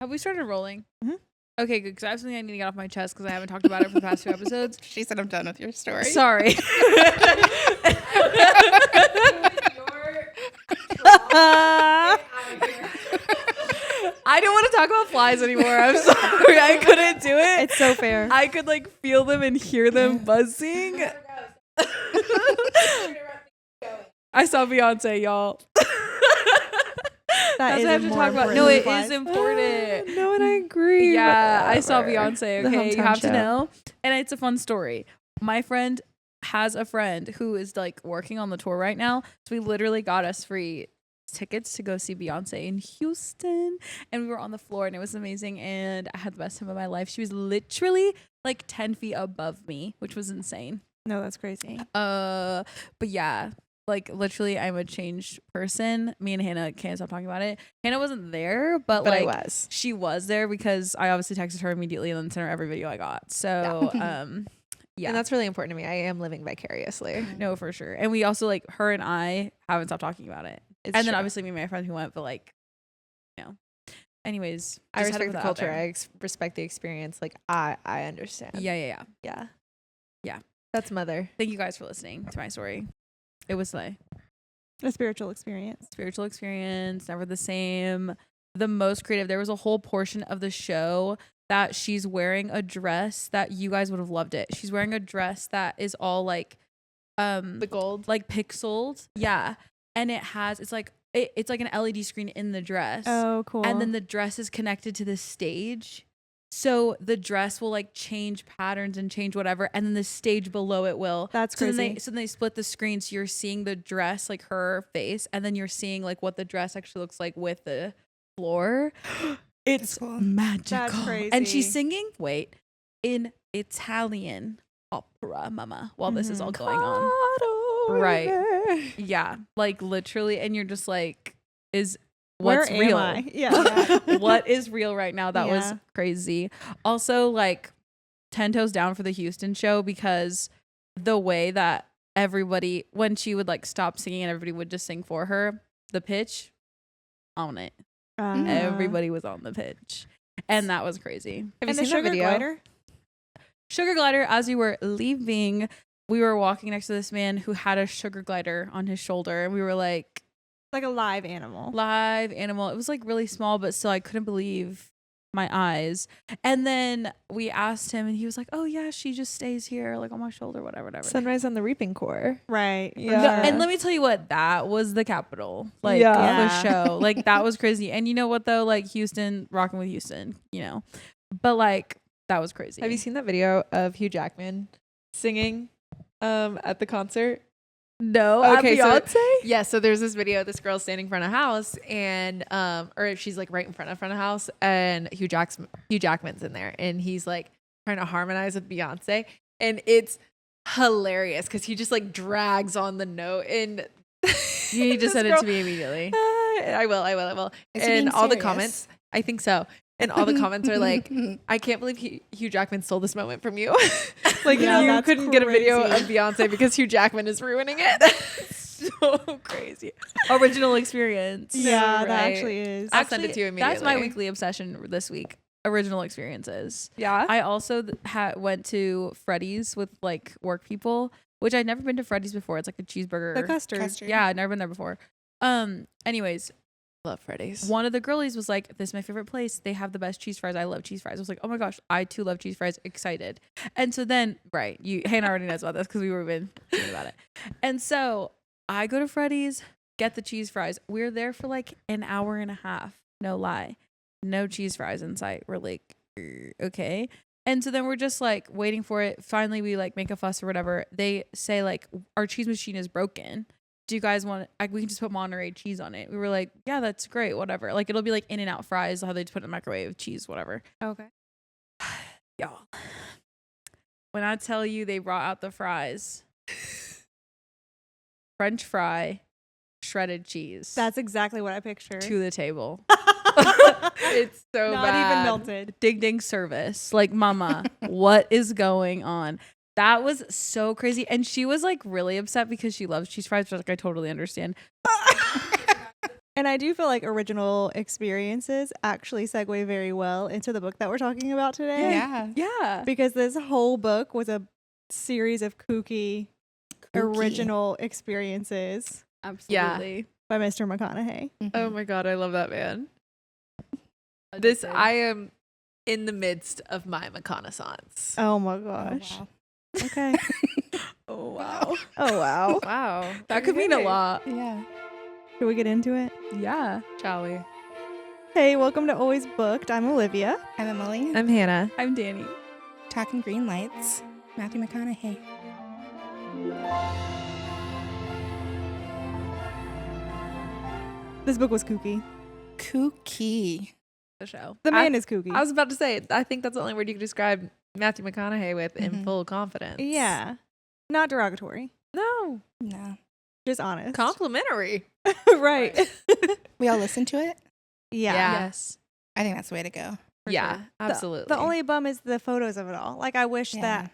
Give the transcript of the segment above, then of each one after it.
Have we started rolling? Mm-hmm. Okay, good. Because I have something I need to get off my chest because I haven't talked about it for the past 2 episodes. She said I'm done with your story. Sorry. I don't want to talk about flies anymore. I'm sorry. I couldn't do it. It's so fair. I could like feel them and hear them buzzing. I saw Beyonce, y'all. That's what I have to talk about. No, it is important. No, and I agree. Yeah, I saw Beyonce. The Okay, you hometown have to show. know. And it's a fun story. My friend has a friend who is like working on the tour right now. So we literally got us free tickets to go see Beyonce in Houston. And we were on the floor and it was amazing. And I had the best time of my life. She was literally like 10 feet above me, which was insane. No, that's crazy. But yeah. Like literally I'm a changed person. Me and Hannah can't stop talking about it. Hannah wasn't there, but like I was. she was there because I obviously texted her immediately and then sent her every video I got. So yeah. And that's really important to me. I am living vicariously. No, for sure. And we also like her and I haven't stopped talking about it. It's and then true. obviously me and my friend who went, but like, you know. Anyways, I just had to respect put the that out culture. there. Respect the experience. Like I understand. Yeah. Yeah. That's mother. Thank you guys for listening to my story. It was like A spiritual experience. spiritual experience, never the same. The most creative. There was a whole portion of the show that she's wearing a dress that you guys would have loved it. She's wearing a dress that is all like The gold. like pixeled. Yeah. And it's like an LED screen in the dress. Oh, cool. And then the dress is connected to the stage. So the dress will like change patterns and change whatever. And then the stage below it will. That's so crazy. then they split the screen. So you're seeing the dress, like her face. And then you're seeing like what the dress actually looks like with the floor. It's magical. That's crazy. And she's singing, in Italian opera, mama, while this is all going on. Right. Yeah. Like literally. And you're just like, what's Where real? am I? Yeah. What is real right now? That was Yeah. crazy. Also, like 10 toes down for the Houston show because the way that everybody, when she would like stop singing and everybody would just sing for her, the pitch on it. Everybody was on the pitch. And that was crazy. Have you And the seen that sugar video? glider? Sugar glider, as we were leaving, we were walking next to this man who had a sugar glider on his shoulder. And we were like, Like a live animal. live animal. It was like really small, but still I couldn't believe my eyes. And then we asked him and he was like, oh yeah, she just stays here like on my shoulder, whatever. Sunrise on the Reaping Corps. Right. Yeah. No, and let me tell you what, that was the capital, like Yeah. the show. Like that was crazy. And you know what though, like Houston, rocking with Houston, you know, but like that was crazy. Have you seen that video of Hugh Jackman singing at the concert? No, Okay, so- Beyonce. Yeah, so there's this video. This girl's standing in front of a house, and or she's like right in front of a house, and Hugh Jackman's in there, and he's like trying to harmonize with Beyonce, and it's hilarious because he just like drags on the note, and You need to this send it girl- to me immediately. I will. Is he being And all the serious? comments, I think so. And all the comments are like, I can't believe Hugh Jackman stole this moment from you. Like Yeah, you that's couldn't get a video crazy. of Beyonce because Hugh Jackman is ruining it. So crazy. Original experience. Yeah, that Right. actually is. I'll send it to you That's my immediately. weekly obsession this week. Original experiences. Yeah. I also went to Freddy's with like work people, which I'd never been to Freddy's before. It's like a cheeseburger. The custard. Yeah, I'd never been there before. Anyways, Love Freddy's. one of the girlies was like, this is my favorite place. They have the best cheese fries. I love cheese fries. I was like, oh my gosh, I too love cheese fries. Excited. And so then, right, Hannah already knows about this because we were been talking about it. And so I go to Freddy's, get the cheese fries. We're there for like an hour and a half. No lie. No cheese fries in sight. We're like, okay. And so then we're just like waiting for it. Finally, we like make a fuss or whatever. They say like, our cheese machine is broken. Do you guys want we can just put Monterey cheese on it? We were like, yeah, that's great, whatever. Like it'll be like In-N-Out fries, how they just put it in the microwave, cheese, whatever. Okay. Y'all, when I tell you they brought out the fries, French fry, shredded cheese, That's exactly what I pictured. to the table. It's so Not bad. even melted. Ding ding service. Like, mama, what is going on? That was so crazy. And she was like really upset because she loves cheese fries, which like I totally understand. And I do feel like original experiences actually segue very well into the book that we're talking about today. Yeah. Yeah. Because this whole book was a series of kooky original experiences Absolutely. by Mr. McConaughey. Oh my God, I love that man. Addicted. I am in the midst of my McConaissance. Oh my Oh, gosh. wow. Okay. Oh, wow. Oh wow. Wow. That could mean a Okay. lot. Yeah. Should we get into it? Yeah. Shall we? Hey, welcome to Always Booked. I'm Olivia. I'm Emily. I'm Hannah. I'm Danny. Talking Greenlights. Matthew McConaughey. This book was kooky. Kooky. The show. The man is kooky. I was about to say, I think that's the only word you could describe Matthew McConaughey with in Mhm. full confidence. yeah. Not derogatory. No. No. Just honest. Complimentary. right. We all listen to it? Yeah. Yeah. Yes. I think that's the way to go. For Yeah, sure. absolutely. The only bum is the photos of it all. Like I wish that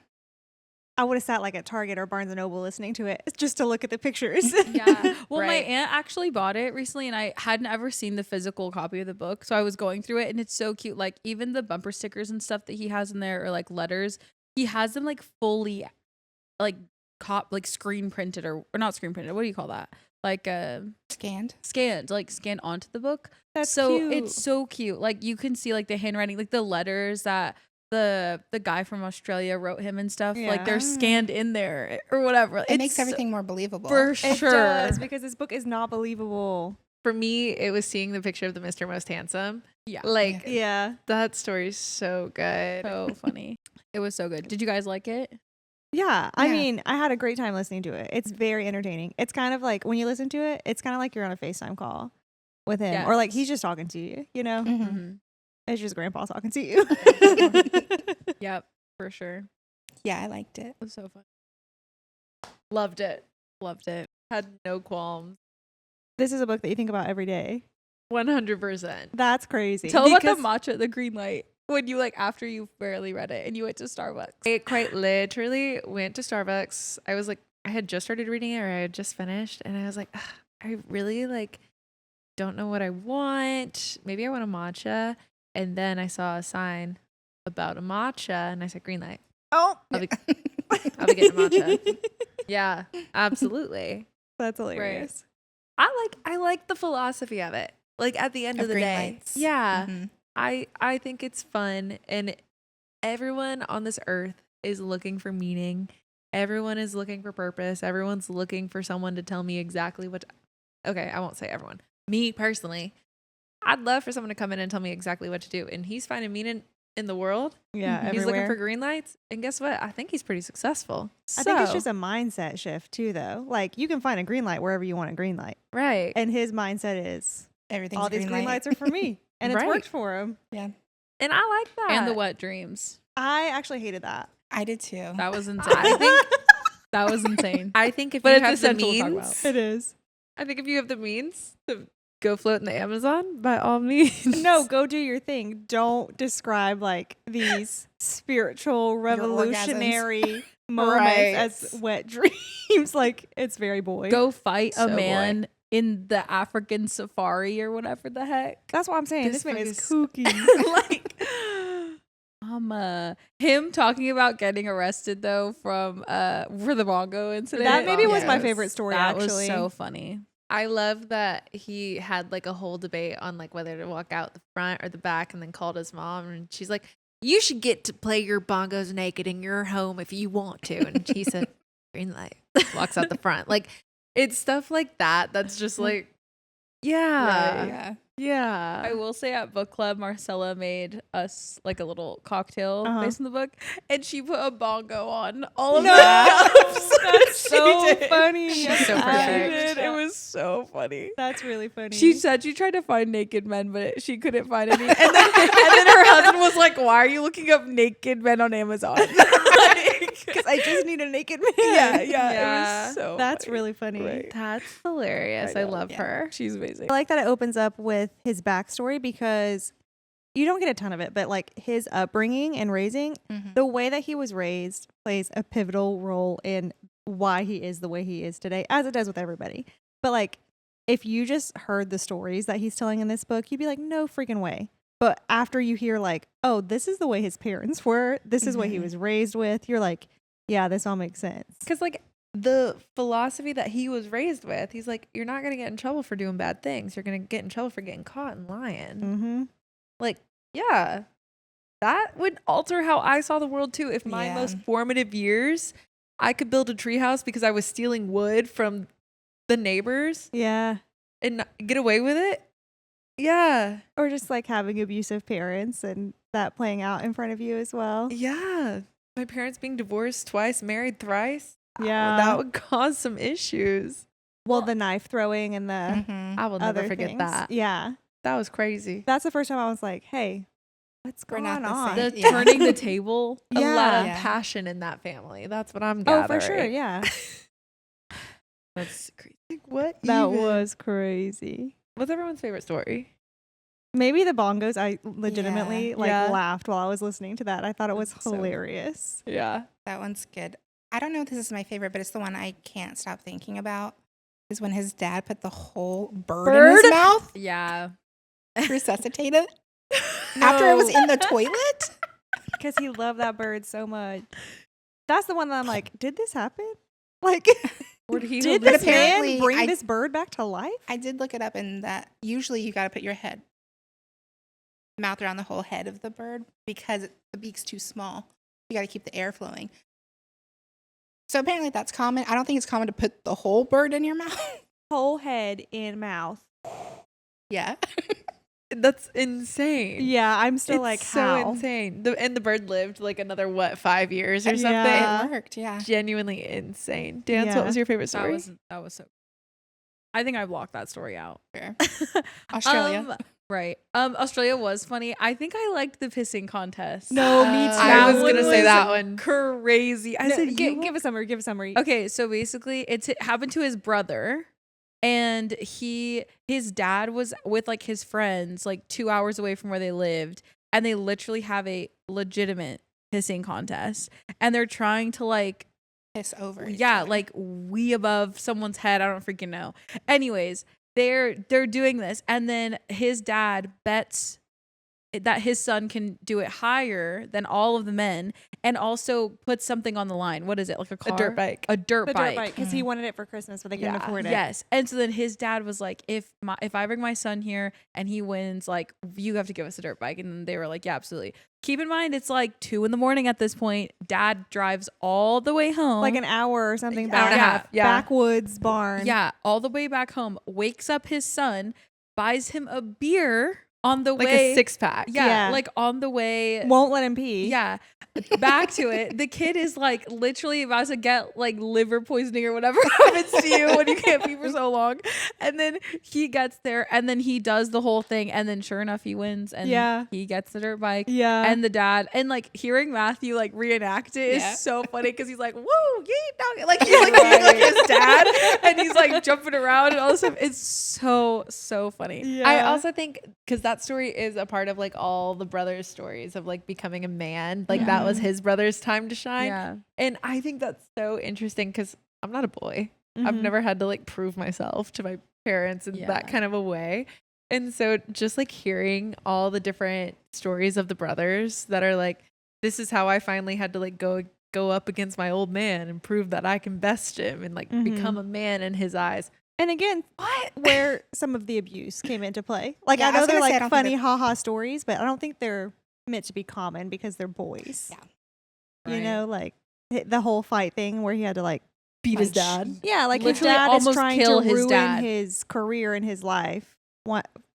I would have sat like at Target or Barnes and Noble listening to it just to look at the pictures. Yeah. Well, my Right. aunt actually bought it recently and I hadn't ever seen the physical copy of the book. So I was going through it and it's so cute. Like even the bumper stickers and stuff that he has in there or like letters, he has them like fully like screen printed or not screen printed. What do you call that? Like Scanned. scanned onto the book. That's so cute. it's so cute. Like you can see like the handwriting, like the letters that the guy from Australia wrote him and stuff. Like Yeah. they're scanned in there or whatever. It makes everything more believable. for It sure. does because this book is not believable. For me, it was seeing the picture of the Mr. Most Handsome. Yeah. Like, Yeah. that story is so good. So funny. It was so good. Did you guys like it? Yeah. I Yeah. mean, I had a great time listening to it. It's very entertaining. It's kind of like when you listen to it, it's kind of like you're on a FaceTime call with him or like Yes. he's just talking to you, you know? Mhm. Mm-hmm. It's just grandpa talking to you. Yep, for sure. Yeah, I liked it. It was so fun. Loved it. Loved it. Had no qualms. This is a book that you think about every day. 100%. That's crazy. Tell about Because- the matcha, the green light. When you after you barely read it and you went to Starbucks. I quite literally went to Starbucks. I was like, I had just started reading it or I had just finished. And I was like, "Ugh, I really don't know what I want. Maybe I want a matcha. And then I saw a sign about a matcha and I said, green light. Oh, I'll be getting a matcha. Yeah, absolutely. that's hilarious. I like the philosophy of it. Like at the end of the day. Greenlights. Yeah. Mhm. I think it's fun and everyone on this earth is looking for meaning. Everyone is looking for purpose. Everyone's looking for someone to tell me exactly okay, I won't say everyone. Me personally, I'd love for someone to come in and tell me exactly what to do. And he's finding meaning in the world. Yeah, He's looking everywhere. for green lights. And guess what? I think he's pretty successful. I think it's So- just a mindset shift too, though. Like you can find a green light wherever you want a green light, right. and his mindset is Everything's all these green lights are for me, and it's Right. worked for him. Yeah, And I like that. And the wet dreams. I actually hated that. I did too. That was insane. I think That was insane. I think if But you it's have the essential to talk means, about. It is. I think if you have the means to go float in the Amazon, by all means. No, go do your thing. Don't describe like these spiritual revolutionary moments Right. as wet dreams. Like it's very boy. Go fight So a boy. man in the African safari or whatever the heck. That's what I'm saying. This man book is is- kooky. like Him talking about getting arrested though from for the Bongo incident. That maybe was my Yes. favorite story. That actually, was so funny. I love that he had like a whole debate on like whether to walk out the front or the back and then called his mom and she's like, you should get to play your bongos naked in your home if you want to. And he said, green light, walks out the front. Like it's stuff like that. That's just like, yeah. Yeah. Yeah. I will say at book club, Marcella made us like a little cocktail Uh-huh. based on the book, and she put a bongo on all of No, the cups. that's She so did. funny. She's so She perfect. did. It was so funny. That's really funny. She said she tried to find naked men, but she couldn't find any. And then her husband was like, "Why are you looking up naked men on Amazon?" because I just need a naked man. yeah. It Yeah. was so. That's funny. really funny. Right. That's hilarious. I I know. love Yeah. her. She's amazing. I like that it opens up with his backstory because you don't get a ton of it, but like his upbringing and raising, Mhm. the way that he was raised plays a pivotal role in why he is the way he is today, as it does with everybody. But like if you just heard the stories that he's telling in this book, you'd be like, no freaking way. But after you hear like, oh, this is the way his parents were, this is what he was raised with, you're like, yeah, this all makes sense. Because like the philosophy that he was raised with, he's like, you're not gonna get in trouble for doing bad things. You're gonna get in trouble for getting caught and lying. Mm-hmm. Like, yeah, that would alter how I saw the world too. If my most formative years, I could build a treehouse because I was stealing wood from the neighbors. Yeah. And get away with it. Yeah. Or just like having abusive parents and that playing out in front of you as well. Yeah. My parents being divorced twice, married thrice. Yeah. That would cause some issues. Well, the knife throwing and the I will never other forget things. that. Yeah. That was crazy. That's the first time I was like, hey, what's We're going not the on? same. The Yeah. turning the table. A lot of Yeah. passion in that family. That's what I'm Oh, gathering. for sure. Yeah. That's crazy. Like, what? That even? was crazy. What's everyone's favorite story? Maybe the bongos. I legitimately Yeah. laughed while I was listening to that. I thought it was So- hilarious. Yeah. That one's good. I don't know if this is my favorite, but it's the one I can't stop thinking about. Is when his dad put the whole bird in his mouth, Yeah. resuscitated after it was in the toilet. Because he loved that bird so much. That's the one that I'm like, did this happen? Like, Where did he did hold this this But man apparently bring I- this bird back to life? I did look it up, and that usually you got to put your mouth around the whole head of the bird because the beak's too small. You got to keep the air flowing. So apparently that's common. I don't think it's common to put the whole bird in your mouth. Whole head in mouth. Yeah. That's insane. Yeah, I'm still It's like, so how? insane. And the bird lived like another 5 years or something. Yeah. It worked. Yeah. Genuinely insane. Dance, Yeah. what was your favorite story? That was so. I think I blocked that story out. Fair. Australia. Right. Australia was funny. I think I liked the pissing contest. No, me too. I was That gonna one say was that one. Crazy. I No, said, give a summary. Give a summary. Okay, so basically it happened to his brother, and his dad was with like his friends like 2 hours away from where they lived, and they literally have a legitimate pissing contest, and they're trying to like Piss over. each yeah, other. like wee above someone's head. I don't freaking know. Anyways, they're doing this, and then his dad bets that his son can do it higher than all of the men, and also puts something on the line. What is it? Like a car? A dirt bike. A dirt The bike. dirt bike, because he wanted it for Christmas, but they couldn't Yeah. afford it. Yes. And so then his dad was like, if I bring my son here and he wins, like, you have to give us a dirt bike. And then they were like, yeah, absolutely. Keep in mind, it's like 2 a.m. at this point. Dad drives all the way home. Like an hour or something. Hour and a half. Yeah. Backwoods barn. Yeah, all the way back home. Wakes up his son, buys him a beer on the Like way. a 6-pack. Yeah, Yeah. like on the way. Won't let him pee. Yeah. Back to it. The kid is like literally about to get like liver poisoning or whatever happens to you when you can't pee for so long. And then he gets there and then he does the whole thing. And then sure enough, he wins and Yeah. he gets the dirt bike. Yeah. And the dad, and like hearing Matthew like reenact it is Yeah. so funny because he's like, woo, yeah, like he's like, being, like his dad and he's like jumping around and all this stuff. It's so funny. Yeah. I also think because that story is a part of like all the brothers' stories of like becoming a man. Like that was his brother's time to shine. Yeah. And I think that's so interesting because I'm not a boy. I've Mhm. never had to like prove myself to my parents in Yeah. that kind of a way. And so just like hearing all the different stories of the brothers that are like, this is how I finally had to like go up against my old man and prove that I can best him and like become a man in his eyes. And again, What? where some of the abuse came into play. Like Yeah, I I know was they're gonna say, I like don't think funny haha stories, but I don't think they're meant to be common because they're boys. Yeah. You Right. know, like the whole fight thing where he had to like Beat his Punch. dad. yeah, like his Literally dad is almost trying kill to his ruin dad. his career and his life.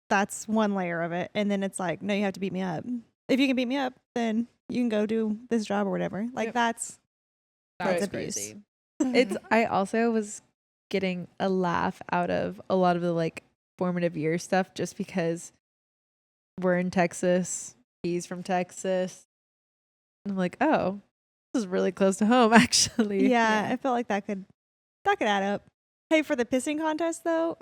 That's one layer of it, and then it's like, no, you have to beat me up. If you can beat me up, then you can go do this job or whatever. Like Yep. that's That's abuse. crazy. It's I also was getting a laugh out of a lot of the like formative year stuff just because we're in Texas. He's from Texas. I'm like, oh, this is really close to home actually. yeah, I felt like that could add up. Hey, for the pissing contest though,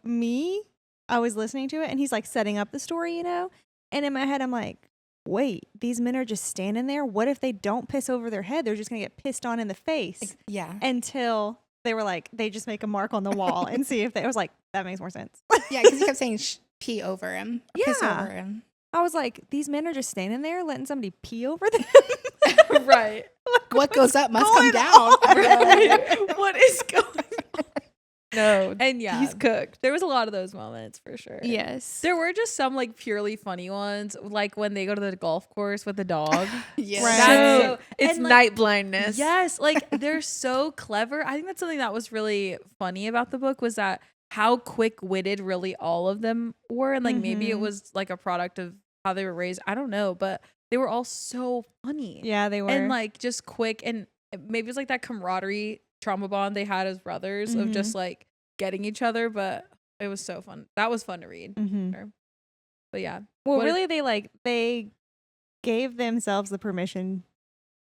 I was listening to it and he's like setting up the story, you know? And in my head I'm like, wait, these men are just standing there. What if they don't piss over their head? They're just gonna get pissed on in the face. Yeah. Until they were like, they just make a mark on the wall and see if they I was like, that makes more sense. Yeah, because he kept saying pee over him. Piss Yeah. over him. I was like, these men are just standing there letting somebody pee over them. Right. What goes up must come going down. on? Right. What is going on? No, And yeah, he's cooked. there was a lot of those moments for sure. Yes. There were just some like purely funny ones, like when they go to the golf course with the dog. Yeah. Right. That's So it's and, like, night blindness. Yes, like they're so clever. I think that's something that was really funny about the book was that how quick-witted really all of them were, and like maybe it Mhm. was like a product of how they were raised. I don't know, but they were all so funny. Yeah, they were. And like just quick, and maybe it was like that camaraderie trauma bond they had as brothers of just like getting each other, but it was so fun. That was fun to read. Mhm. But yeah. Well, What- really, they gave themselves the permission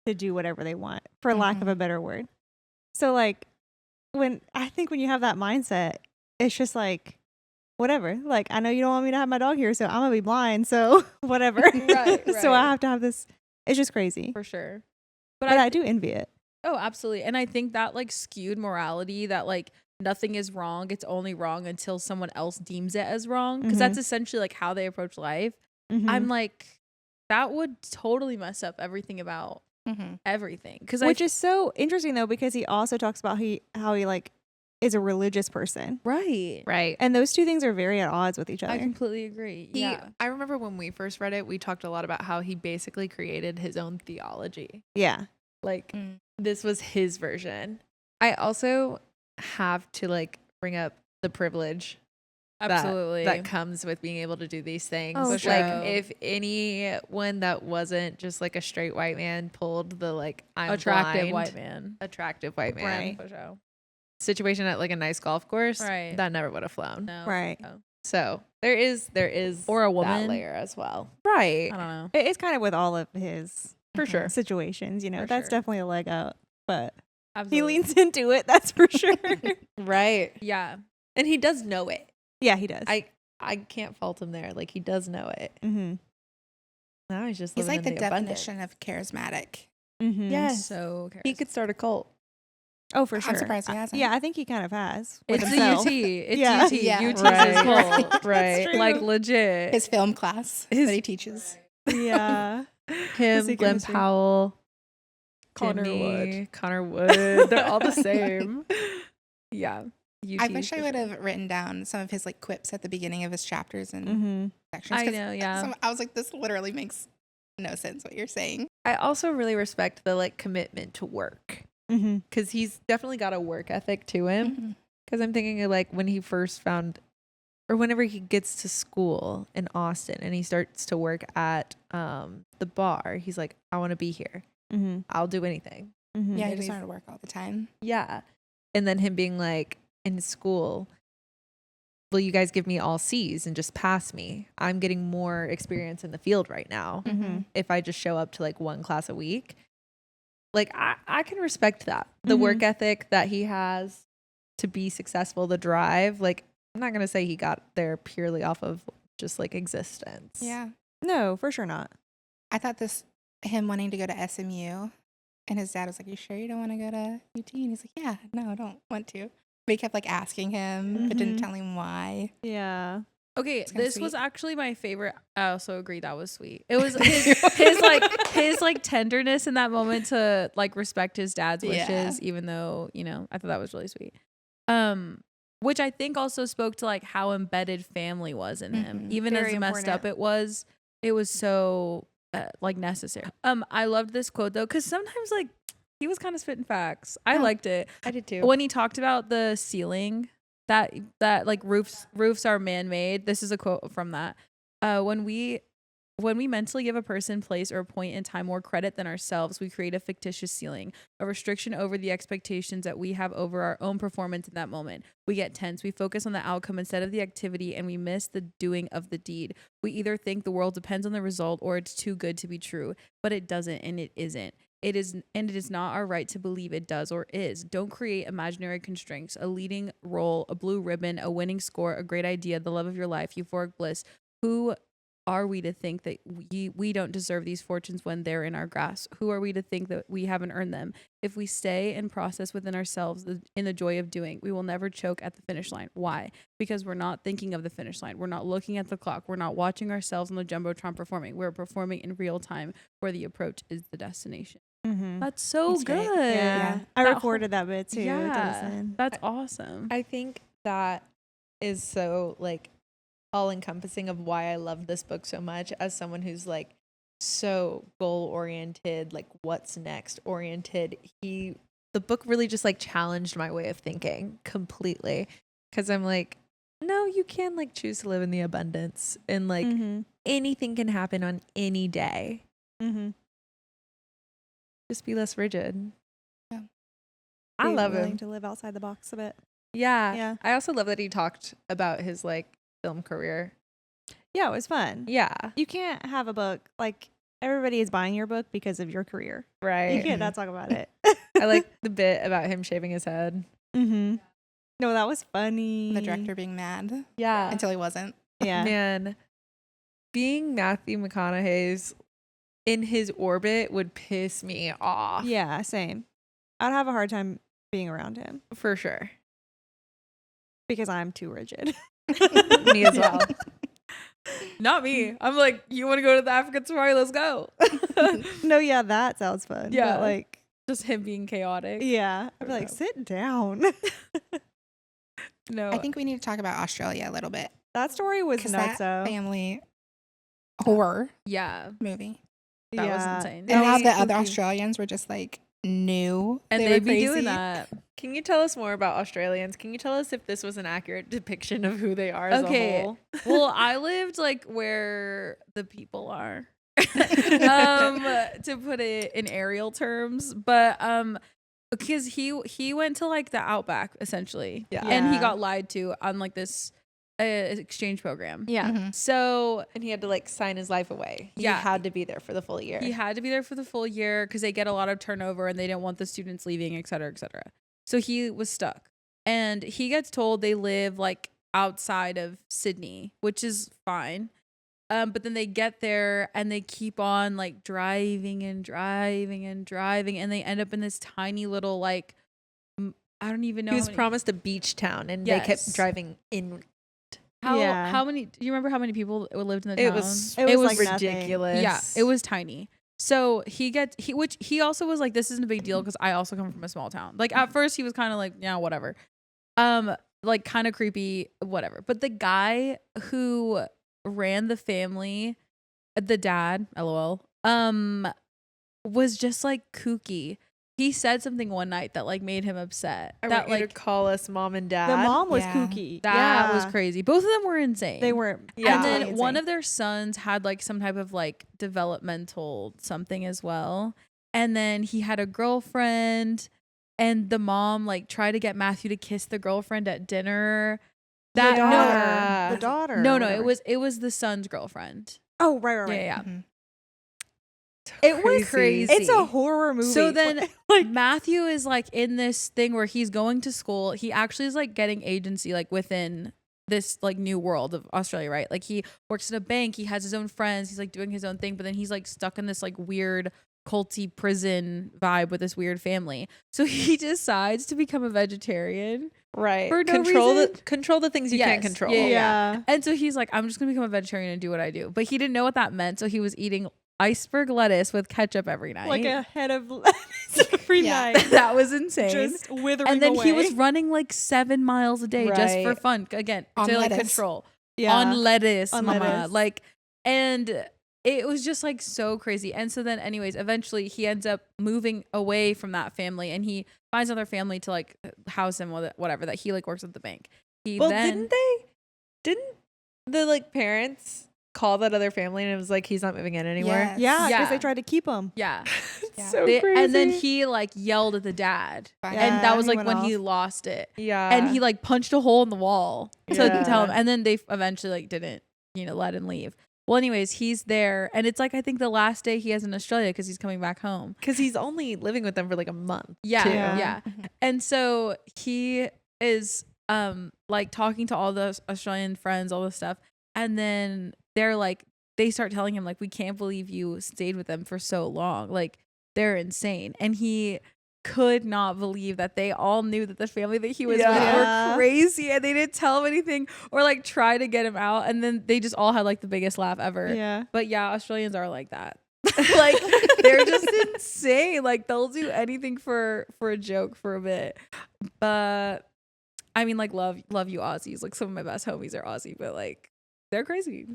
to do whatever they want, for lack of a better word. So, like, when you have that mindset, it's just like, whatever. Like, I know you don't want me to have my dog here, so I'm gonna be blind. So whatever. Right, So I right. have to have this. It's just crazy. For sure. But I do envy it. Oh, absolutely. And I think that like skewed morality that like nothing is wrong. It's only wrong until someone else deems it as wrong. Because that's essentially like how they approach life. Mhm. I'm like, that would totally mess up everything about everything. Which is so interesting though, because he also talks about how he like is a religious person. right. Right. And those two things are very at odds with each other. I completely agree. Yeah. I remember when we first read it, we talked a lot about how he basically created his own theology. Yeah. Like Mm. this was his version. I also have to like bring up the privilege Absolutely. that comes with being able to do these things. Oh, Like sure. if anyone that wasn't just like a straight white man pulled the like I'm attractive blind, white man. attractive white man Right. For sure. situation at like a nice golf course, Right. that never would have flown. No. Right. No. So there is Or a that woman. layer as well. Right. I don't know. It's kind of with all of his For sure. situations, you know. For That's sure. definitely a leg up, but Absolutely. he leans into it, that's for sure. Right. Yeah. And he does know it. Yeah, he does. I can't fault him there. Like he does know it. Mm-hmm. Now he's just He's living like in the the abundance. definition of charismatic. Mm-hmm. Yes. So He could start a cult. Oh, for I'm sure. surprised he hasn't. Yeah, I think he kind of has. with It's the himself. UT. It's Yeah. UT. Yeah. UT is Right. his cult. Right. true. Like legit. His film class His- that he teaches. Yeah. Him, secret Glenn history. Powell, Connor Jimmy, Connor Wood. They're all the same. Yeah. I wish I would have written down some of his like quips at the beginning of his chapters and Mm-hmm. sections. I 'cause know, yeah. I was like, this literally makes no sense what you're saying. I also really respect the like commitment to work Mm-hmm. because he's definitely got a work ethic to him. Mhm. Because I'm thinking of like when he first found, or whenever he gets to school in Austin and he starts to work at the bar, he's like, I want to be here. Mm-hmm. I'll do anything. Mm-hmm. Yeah, he And just he's- wanted to work all the time. Yeah. And then him being like in school, will you guys give me all C's and just pass me? I'm getting more experience in the field right now. Mm-hmm. If I just show up to like one class a week. Like I can respect that. The work ethic that he has to be successful, the drive. Like I'm not gonna say he got there purely off of just like existence. Yeah. No, for sure not. I thought him wanting to go to SMU, and his dad was like, you sure you don't want to go to UT? And he's like, yeah, no, I don't want to. But he kept like asking him, but didn't Mhm. tell him why. Yeah. Okay, kinda this was sweet. actually my favorite. I also agree that was sweet. It was his like tenderness in that moment to like respect his dad's wishes, Yeah. even though, you know, I thought that was really sweet. Which I think also spoke to like how embedded family was in him. Mhm. Even Very as messed up important. it was so like necessary. I loved this quote though, because sometimes like he was kind of spitting facts. I Yeah. liked it. I did too. When he talked about the ceiling, that like roofs are man-made. This is a quote from that. When we mentally give a person, place, or a point in time more credit than ourselves, we create a fictitious ceiling, a restriction over the expectations that we have over our own performance in that moment. We get tense. We focus on the outcome instead of the activity, and we miss the doing of the deed. We either think the world depends on the result or it's too good to be true, but it doesn't and it isn't. It is not our right to believe it does or is. Don't create imaginary constraints. A leading role, a blue ribbon, a winning score, a great idea, the love of your life, euphoric bliss. Who are we to think that we don't deserve these fortunes when they're in our grasp? Who are we to think that we haven't earned them? If we stay and process within ourselves in the joy of doing, we will never choke at the finish line. Why? Because we're not thinking of the finish line. We're not looking at the clock. We're not watching ourselves on the Jumbotron performing. We're performing in real time where the approach is the destination. Mm-hmm. That's so That's good. great. Yeah. I That recorded that bit too. Yeah. To listen. That's awesome. I think that is so like all encompassing of why I love this book so much as someone who's like so goal oriented, like what's next oriented. The book really just like challenged my way of thinking completely, because I'm like, no, you can like choose to live in the abundance, and like anything can happen on any day. Mm-hmm. Just be less rigid. Yeah. I love willing him. to live outside the box a bit. Yeah. Yeah. I also love that he talked about his like film career. Yeah, it was fun. Yeah. You can't have a book like everybody is buying your book because of your career. You Right. can't not talk about it. I like the bit about him shaving his head. Mm-hmm. No, that was funny. The director being mad Yeah. until he wasn't. Yeah. Man, being Matthew McConaughey's in his orbit would piss me off. Yeah, same. I'd have a hard time being around him For sure. because I'm too rigid. Me as well. Not me. I'm like, you want to go to the African safari? Let's go. No, yeah, that sounds fun. Yeah. But like, Just him being chaotic. yeah. I'd be like, know. sit down. No. I think we need to talk about Australia a little bit That story was because nuts. that family horror yeah. movie. That was Yeah. insane. And how was the other spooky. Australians were just like new. And They they'd were be doing crazy. that. Can you tell us more about Australians? Can you tell us if this was an accurate depiction of who they are as Okay. a whole? Well, I lived like where the people are. To put it in aerial terms, but because he went to like the outback essentially, Yeah. and he Yeah. got lied to on like this exchange program. Yeah. Mhm. So And he had to like sign his life away. He Yeah. had to be there for the full year. he had to be there for the full year because they get a lot of turnover and they didn't want the students leaving, et cetera, et cetera. So he was stuck, and he gets told they live like outside of Sydney, which is fine. But then they get there and they keep on like driving and driving and driving, and they end up in this tiny little like I don't even know. He how was many- promised a beach town, and they Yes. kept driving in. Yeah. How many? Do you remember how many people lived in the It town? was It was like nothing. ridiculous. Yeah, it was tiny. So which he also was like, this isn't a big deal because I also come from a small town. Like at first he was kind of like, yeah, whatever. Like kind of creepy, whatever. But the guy who ran the family, the dad, LOL, was just like kooky. He said something one night that like made him upset. I that want you like to call us mom and dad. The mom was Yeah. kooky. that yeah. was crazy. Both of them were insane. They were. Yeah. And then absolutely one insane. of their sons had like some type of like developmental something as well. And then he had a girlfriend, and the mom like tried to get Matthew to kiss the girlfriend at dinner. That the no, daughter. The daughter. no, or no, whatever. it was the son's girlfriend. Oh, right. Yeah, yeah. Mhm. It was crazy. It's a horror movie. So then like, Matthew is like in this thing where he's going to school. He actually is like getting agency like within this like new world of Australia, right? Like he works at a bank, he has his own friends, he's like doing his own thing, but then he's like stuck in this like weird culty prison vibe with this weird family. So he decides to become a vegetarian. Right. For no reason. Control the things you can't Yes. control. Yeah. yeah. And so he's like, I'm just gonna become a vegetarian and do what I do. But he didn't know what that meant, so he was eating iceberg lettuce with ketchup every night. Like a head of lettuce every Yeah. night. That was insane. Just withering And then away. he was running like 7 miles a day just for Right. fun. Again, On to like lettuce. control. yeah. On lettuce, On mama. lettuce. Like, and it was just like so crazy. And so then anyways, eventually he ends up moving away from that family, and he finds another family to like house him with whatever, that he like works at the bank. He Well, then didn't the like parents call that other family and it was like he's not moving in anymore? Yes. Yeah, because Yeah. they tried to keep him. yeah. Yeah. So They- crazy. and then he like yelled at the dad. Fine. Yeah. And that was he like went when off. he lost it. yeah. And he like punched a hole in the wall to Yeah. tell him. And then they eventually like didn't, let him leave. Well, anyways, he's there, and it's like I think the last day he has in Australia because he's coming back home. because he's only living with them for like a month. Yeah, too. yeah. Mhm. And so he is like talking to all the Australian friends, all this stuff, and then they're like, they start telling him like, we can't believe you stayed with them for so long. Like, they're insane. And he could not believe that they all knew that the family that he was with Yeah. were crazy, and they didn't tell him anything or like try to get him out. And then they just all had like the biggest laugh ever. Yeah. But yeah, Australians are like that. Like, they're just insane. Like, they'll do anything for a joke for a bit. But I mean, like, love you Aussies. Like, some of my best homies are Aussie, but like, they're crazy.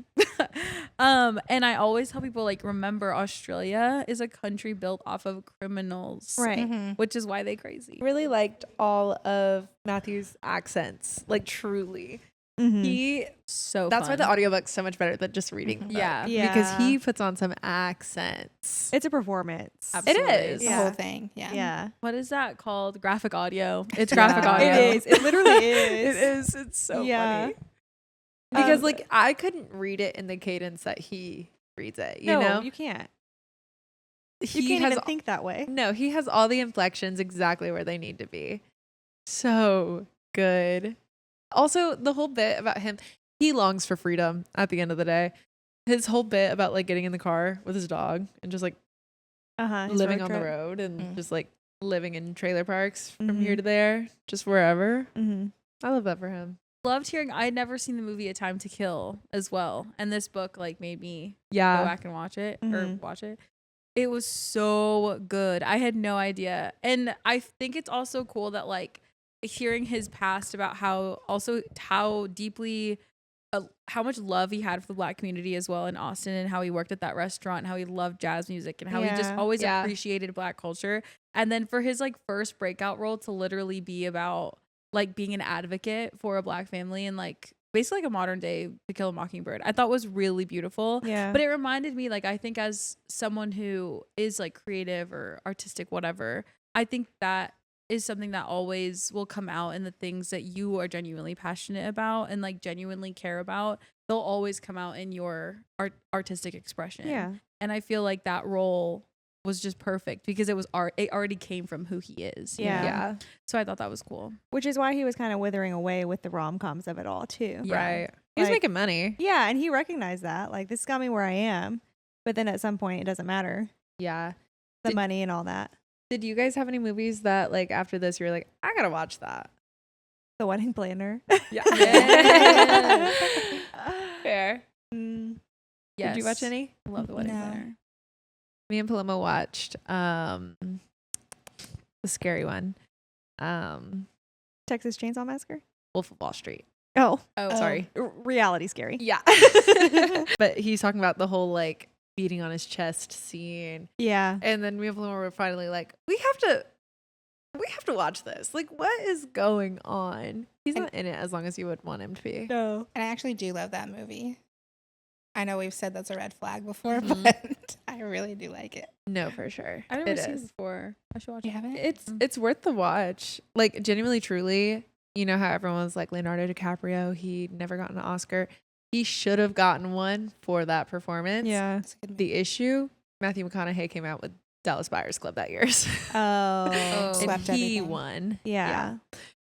And I always tell people, like, remember, Australia is a country built off of criminals, Right. Mhm. which is why they crazy. Really liked all of Matthew's accents, like truly. Mhm. He So that's why the fun. audiobook's so much better than just reading the book. Yeah. Because Yeah. he puts on some accents. It's a performance. Absolutely. It is. The Yeah. whole thing. Yeah. Yeah. What is that called? Graphic audio. It's Yeah. graphic audio. It is. It literally is. It is. It's so Yeah. funny. Because like I couldn't read it in the cadence that he reads it, you no, know? you can't. He You can't has even think that way. No, he has all the inflections exactly where they need to be. So good. Also, the whole bit about him, he longs for freedom at the end of the day. His whole bit about like getting in the car with his dog and just like living on the road and Mm. just like living in trailer parks from Mhm. here to there, just wherever. Mm-hmm. I love that for him. Loved hearing. I had never seen the movie A Time to Kill as well, and this book like made me go Yeah. back and watch it or Mhm. watch it. It was so good. I had no idea. And I think it's also cool that like hearing his past about how deeply how much love he had for the Black community as well in Austin, and how he worked at that restaurant, and how he loved jazz music, and how he just Yeah. always Yeah. appreciated Black culture. And then for his like first breakout role to literally be about like being an advocate for a Black family and like basically like a modern day To Kill a Mockingbird, I thought was really beautiful. Yeah. But it reminded me, like, I think as someone who is like creative or artistic, whatever, I think that is something that always will come out in the things that you are genuinely passionate about and like genuinely care about. They'll always come out in your artistic expression. yeah. And I feel like that role was just perfect because it was it already came from who he is. you Yeah. know? Yeah. So I thought that was cool. Which is why he was kind of withering away with the rom-coms of it all too. Yeah. Right. He was Like- making money. Yeah, and he recognized that. Like, this got me where I am. But then at some point it doesn't matter. Yeah. The Did- money and all that. Did you guys have any movies that like after this you were like, I gotta watch that? The Wedding Planner. Yeah. Yeah. Fair. Mm, Yes. Did you watch any? I love The Wedding No. Planner. Me and Paloma watched the scary one. Texas Chainsaw Massacre. Wolf of Wall Street. Oh, Oh, Sorry. reality scary. Yeah. But he's talking about the whole like beating on his chest scene. Yeah. And then me and Paloma were finally like, we have to watch this. Like, what is going on? He's And- not in it as long as you would want him to be. No. And I actually do love that movie. I know we've said that's a red flag before, Mhm. but I really do like it. No, for sure. I've never It seen is. it before. I should watch You it. haven't? It's worth the watch. Like genuinely, truly, you know how everyone was like Leonardo DiCaprio, he never got an Oscar. He should have gotten one for that performance. Yeah. It's a good movie. The issue, Matthew McConaughey came out with Dallas Buyers Club that year. Oh. Oh. and Swept he everything. won. Yeah.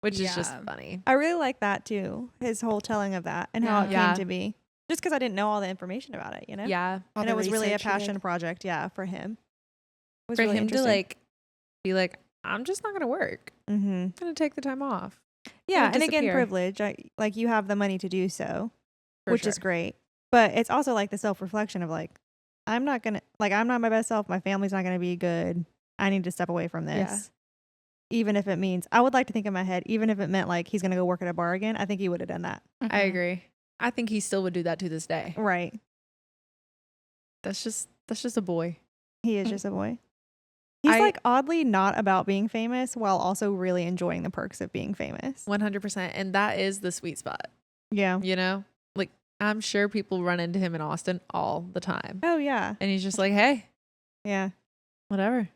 Which is just Yeah. funny. I really like that too. His whole telling of that and how it Yeah. came to be. Just because I didn't know all the information about it, you know? Yeah. All And the it was really a research he did. passion project, yeah, for him. It was For really him to interesting. like be like, I'm just not gonna work. Mm-hmm. I'm gonna take the time off. Yeah, Or and again, disappear. privilege. Like you have the money to do so, For which is sure. great. But it's also like the self-reflection of like, I'm not my best self. My family's not gonna be good. I need to step away from this. Even if it means, I would like to think in my head, even if it meant like he's gonna go work at a bar again, I think he would have done that. I Mhm. agree. I think he still would do that to this day. Right. That's just a boy. He is just a boy. He's like oddly not about being famous while also really enjoying the perks of being famous. 100%. And that is the sweet spot. Yeah. You know? Like I'm sure people run into him in Austin all the time. Oh yeah. And he's just like, hey, Yeah. whatever.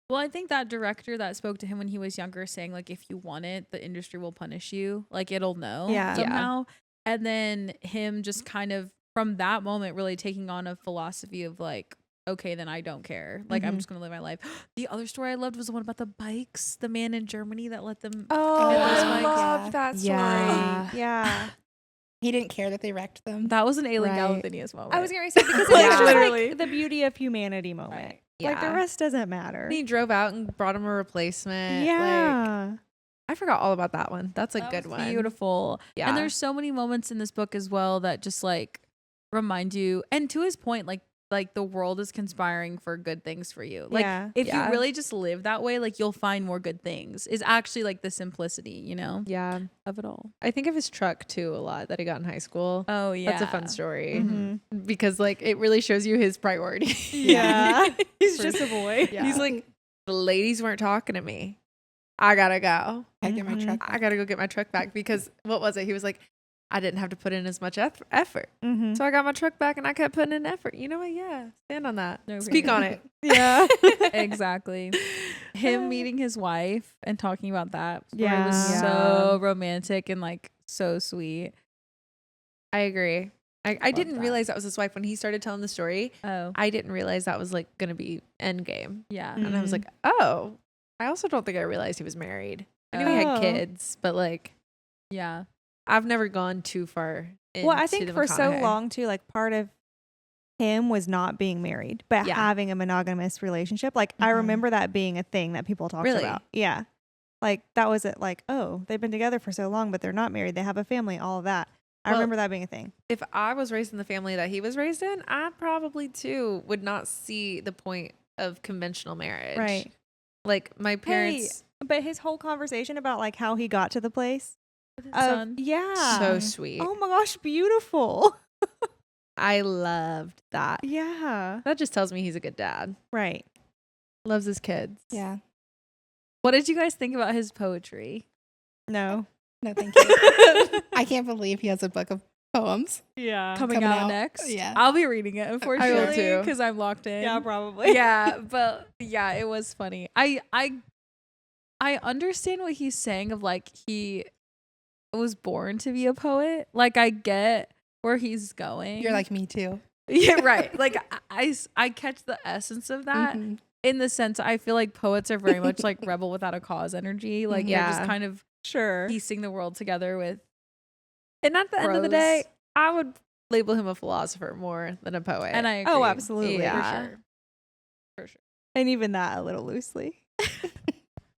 Well, I think that director that spoke to him when he was younger saying, like, if you want it, the industry will punish you. Like, it'll know Yeah. Yeah. somehow. And then him just kind of, from that moment, really taking on a philosophy of, like, okay, then I don't care. Like, I'm Mhm. just going to live my life. The other story I loved was the one about the bikes, the man in Germany that let them. Oh, I I love love that story. Yeah. Yeah. He didn't care that they wrecked them. That was an Aileen Right. Galathinius moment. I was going to say, because Yeah. it's just Literally. like the beauty of humanity moment. Right. Like the Yeah. rest doesn't matter. And he drove out and brought him a replacement. Like, Yeah. I forgot all about that one. That's a That good was one. beautiful. Yeah. And there's so many moments in this book as well that just like remind you, and to his point, like the world is conspiring for good things for you. Like Yeah. if Yeah. you really just live that way, like you'll find more good things. Is actually like the simplicity, you know, Yeah. of it all. I think of his truck too a lot that he got in high school. Oh yeah. That's a fun story Mhm. because like it really shows you his priorities. Yeah. He's For just a boy. Yeah. He's like, the ladies weren't talking to me. I gotta go. I get my Mhm. truck. I gotta go get my truck back because what was it? He was like, I didn't have to put in as much effort. Mm-hmm. So I got my truck back and I kept putting in effort. You know what? Yeah. Stand on that. No Speak brainer. on it. Yeah. Exactly. Him meeting his wife and talking about that story was Yeah. so romantic and like so sweet. I agree. I Love didn't that. realize that was his wife when he started telling the story. Oh I didn't realize that was like gonna be end game. yeah. Mm. And I was like, oh. I also don't think I realized he was married. I knew he had Oh. kids, but like Yeah. I've never gone too far into Well, I think the for so McConaughey. long too, like part of him was not being married, but Yeah. having a monogamous relationship. Like I Mhm. remember that being a thing that people talked Really? about. Yeah. Like that was it. Like, oh, they've been together for so long, but they're not married. They have a family, all of that. I Well, remember that being a thing. If I was raised in the family that he was raised in, I probably too would not see the point of conventional marriage. Right. Like my parents, But his whole conversation about like how he got to the place. His Of, son. yeah. so sweet. Oh my gosh, beautiful. I loved that. Yeah. That just tells me he's a good dad. Right. Loves his kids. Yeah. What did you guys think about his poetry? No. No, thank you. I can't believe he has a book of poems. Yeah. Coming Coming out out. next. Yeah. I'll be reading it, unfortunately, too. because I'm locked in. Yeah, probably. Yeah, but yeah, it was funny. I understand what he's saying of like he was born to be a poet. Like I get where he's going. You're like me too. yeah, right. Like I catch the essence of that Mhm. in the sense I feel like poets are very much like rebel without a cause energy. Like they're Yeah. just kind of Sure. piecing the world together with And at the end of the day, prose. I would label him a philosopher more than a poet. And I agree. Oh, absolutely. Yeah. For sure. For sure. And even that a little loosely.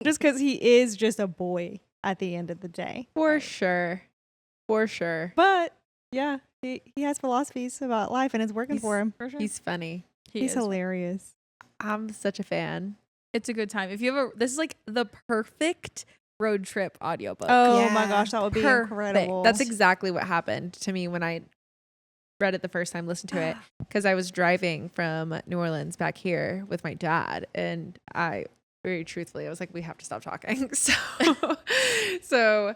Just because he is just a boy at the end of the day. for sure. For sure. But yeah, he has philosophies about life and it's working He's- for him. For sure. He's funny. He's is. hilarious. I'm such a fan. It's a good time. If you ever, this is like the perfect road trip audiobook. Oh Yeah. my gosh, that would be Perfect. incredible. That's exactly what happened to me when I read it the first time, listened to it, because I was driving from New Orleans back here with my dad, and I very truthfully, I was like, we have to stop talking. So,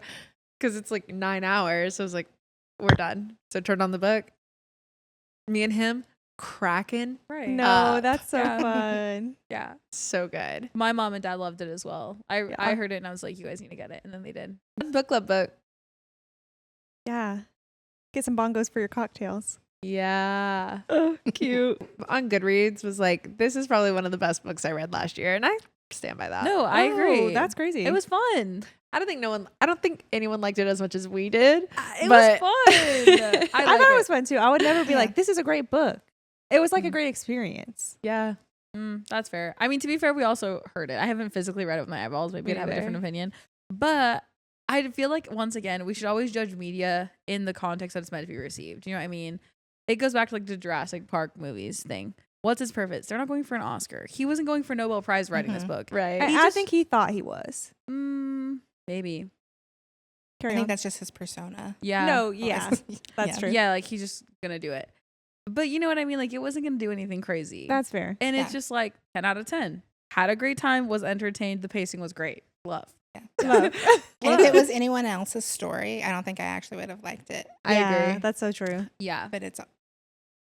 because it's like 9 hours, so I was like, we're done. So I turned on the book. Me and him cracking, Right. No, up. that's so Yeah. fun. Yeah. so good. My mom and dad loved it as well. I Yeah. heard it and I was like, you guys need to get it. And then they did. Book club book. Yeah. Get some bongos for your cocktails. Yeah. Oh, cute. On Goodreads was like, this is probably one of the best books I read last year, and I stand by that. No, I agree. That's crazy. It was fun. I don't think anyone liked it as much as we did. It But- was fun. I I thought it was fun too. I would never be Yeah. like, this is a great book. It was like a Mhm. great experience. Yeah. That's fair. I mean, to be fair, we also heard it. I haven't physically read it with my eyeballs. Maybe I'd Me have a neither. different opinion. But I feel like, once again, we should always judge media in the context that it's meant to be received. You know what I mean? It goes back to like the Jurassic Park movies thing. What's his purpose? They're not going for an Oscar. He wasn't going for Nobel Prize writing this Mhm. book. Right. And He I just- think he thought he was. Maybe. I Carry think on. that's just his persona. Yeah. No, yeah. That's Yeah. true. Yeah, like he's just gonna do it. But you know what I mean? Like it wasn't gonna do anything crazy. That's fair. and it's Yeah. just like 10 out of 10. Had a great time, was entertained, the pacing was great. Love. Love. And if it was anyone else's story, I don't think I actually would have liked it. I agree. That's so true. Yeah. But it's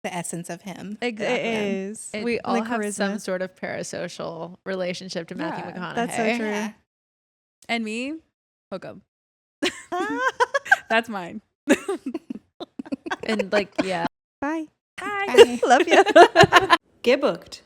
the essence of him. Exactly. It is. It- We all the have some charisma. sort of parasocial relationship to Matthew Yeah, McConaughey. that's so true. Yeah. And me, hook 'em. That's mine. And like, yeah. Bye. Hi. Bye. Love you. Get booked.